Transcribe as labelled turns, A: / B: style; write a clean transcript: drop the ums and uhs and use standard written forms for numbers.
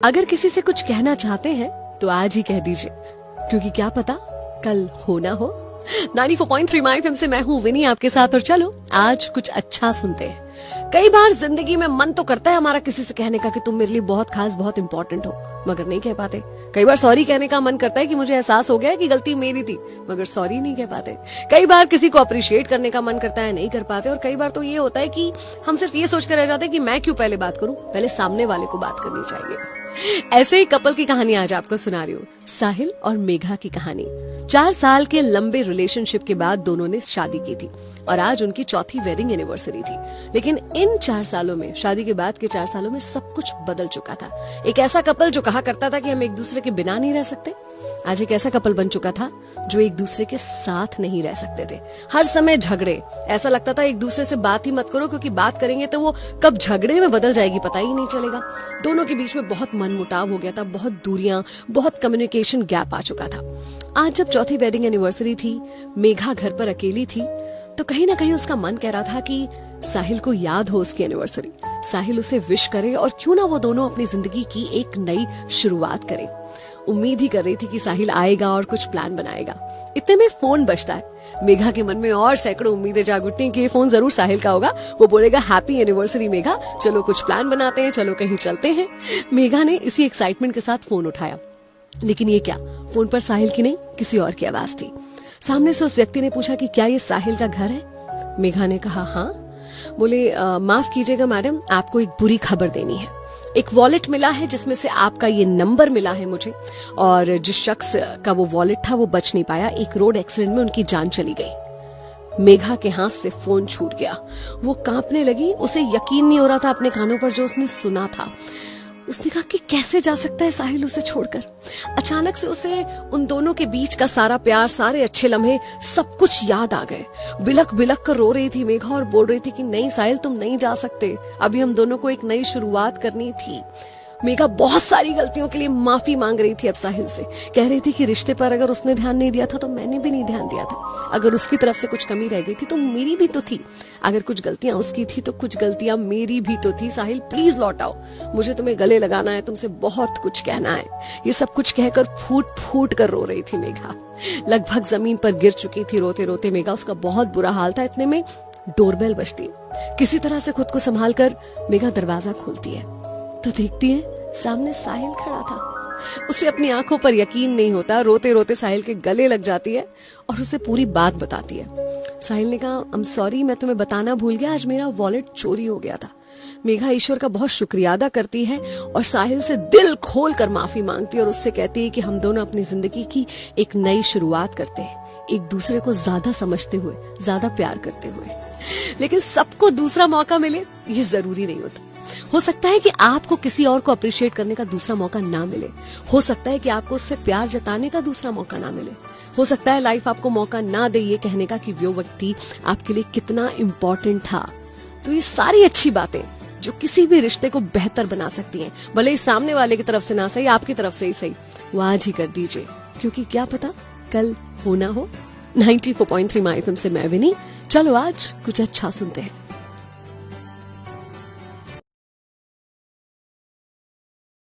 A: अगर किसी से कुछ कहना चाहते हैं तो आज ही कह दीजिए, क्योंकि क्या पता कल हो ना हो। 94.3 माय एफएम से मैं हूँ विनी आपके साथ, और चलो आज कुछ अच्छा सुनते हैं। कई बार जिंदगी में मन तो करता है हमारा किसी से कहने का कि तुम मेरे लिए बहुत खास, बहुत इंपॉर्टेंट हो, मगर नहीं कह पाते। कई बार सॉरी कहने का मन करता है कि मुझे एहसास हो गया है कि गलती मेरी थी, मगर सॉरी नहीं कह पाते। कई बार किसी को अप्रिशिएट करने का मन करता है, नहीं कर पाते। और कई बार तो ये होता है कि हम सिर्फ ये सोच कर रह जाते हैं कि मैं क्यों पहले बात करूं, पहले सामने वाले को बात करनी चाहिए। ऐसे ही कपल की कहानी आज आपको सुना रही हूँ, साहिल और मेघा की कहानी। 4 साल के लंबे रिलेशनशिप के बाद दोनों ने शादी की थी और आज उनकी चौथी वेडिंग एनिवर्सरी थी। लेकिन इन 4 सालों में, शादी के बाद के 4 सालों में सब कुछ बदल चुका था। एक ऐसा कपल जो कहा करता था कि हम एक दूसरे के बिना नहीं रह सकते, आज एक ऐसा कपल बन चुका था जो एक दूसरे के साथ नहीं रह सकते थे। हर समय झगड़े, ऐसा लगता था एक दूसरे से बात ही मत करो, क्योंकि बात करेंगे तो वो कब झगड़े में बदल जाएगी पता ही नहीं चलेगा। दोनों के बीच में बहुत मनमुटाव हो गया था, बहुत दूरियां, बहुत कम्युनिकेशन गैप आ चुका था। आज जब चौथी वेडिंग एनिवर्सरी थी, मेघा घर पर अकेली थी, तो कहीं ना कहीं उसका मन कह रहा था कि साहिल को याद हो उसकी एनिवर्सरी, साहिल उसे विश करे और क्यों ना वो दोनों अपनी जिंदगी की एक नई शुरुआत करें। उम्मीद ही कर रही थी कि साहिल आएगा और कुछ प्लान बनाएगा। इतने में फोन बजता है। मेघा के मन में और सैकड़ों उम्मीदें जाग उठती हैं कि ये फोन जरूर साहिल का होगा। वो बोलेगा हैप्पी एनिवर्सरी मेघा, चलो कुछ प्लान बनाते हैं, चलो कहीं चलते हैं। मेघा ने इसी एक्साइटमेंट के साथ फोन उठाया, लेकिन ये क्या, फोन पर साहिल की नहीं किसी और की आवाज थी। सामने से उस व्यक्ति ने पूछा कि क्या ये साहिल का घर है? मेघा ने कहा हाँ। बोले माफ कीजिएगा मैडम, आपको एक बुरी खबर देनी है। एक वॉलेट मिला है जिसमें से आपका ये नंबर मिला है मुझे, और जिस शख्स का वो वॉलेट था वो बच नहीं पाया। एक रोड एक्सीडेंट में उनकी जान चली गई। मेघा के हाथ से फोन छूट गया। वो कांपने लगी, उसे यकीन नहीं हो रहा था अपने कानों पर जो उसने सुना था। उसने कहा कि कैसे जा सकता है साहिल उसे छोड़कर। अचानक से उसे उन दोनों के बीच का सारा प्यार, सारे अच्छे लम्हे, सब कुछ याद आ गए। बिलक बिलक कर रो रही थी मेघा और बोल रही थी कि नहीं साहिल, तुम नहीं जा सकते, अभी हम दोनों को एक नई शुरुआत करनी थी। मेघा बहुत सारी गलतियों के लिए माफी मांग रही थी अब साहिल से। कह रही थी कि रिश्ते पर अगर उसने ध्यान नहीं दिया था तो मैंने भी नहीं ध्यान दिया था। अगर उसकी तरफ से कुछ कमी रह गई थी तो मेरी भी तो थी। अगर कुछ गलतियां उसकी थी तो कुछ गलतियां मेरी भी तो थी। साहिल प्लीज लौट आओ, मुझे तुम्हें गले लगाना है, तुमसे बहुत कुछ कहना है। ये सब कुछ कहकर फूट फूट कर रो रही थी मेघा। लगभग जमीन पर गिर चुकी थी रोते रोते मेघा। उसका बहुत बुरा हाल था। इतने में डोरबेल बजती है। किसी तरह से खुद को संभाल कर मेघा दरवाजा खोलती है तो देखती है सामने साहिल खड़ा था। उसे अपनी आंखों पर यकीन नहीं होता। रोते रोते साहिल के गले लग जाती है और उसे पूरी बात बताती है। साहिल ने कहा आई एम सॉरी, मैं तुम्हें बताना भूल गया, आज मेरा वॉलेट चोरी हो गया था। मेघा ईश्वर का बहुत शुक्रिया अदा करती है और साहिल से दिल खोल कर माफी मांगती है और उससे कहती है कि हम दोनों अपनी जिंदगी की एक नई शुरुआत करते हैं, एक दूसरे को ज्यादा समझते हुए, ज्यादा प्यार करते हुए। लेकिन सबको दूसरा मौका मिले ये जरूरी नहीं होता। हो सकता है कि आपको किसी और को अप्रिशिएट करने का दूसरा मौका ना मिले। हो सकता है कि आपको उससे प्यार जताने का दूसरा मौका ना मिले। हो सकता है लाइफ आपको मौका ना दे ये कहने का कि वो व्यक्ति आपके लिए कितना इम्पोर्टेंट था। तो ये सारी अच्छी बातें जो किसी भी रिश्ते को बेहतर बना सकती हैं, भले ही सामने वाले की तरफ से ना सही, आपकी तरफ से ही सही, वो आज ही कर दीजिए, क्योंकि क्या पता कल हो ना हो। 94.3 माय एफएम से मैं विनी, चलो आज कुछ अच्छा सुनते हैं।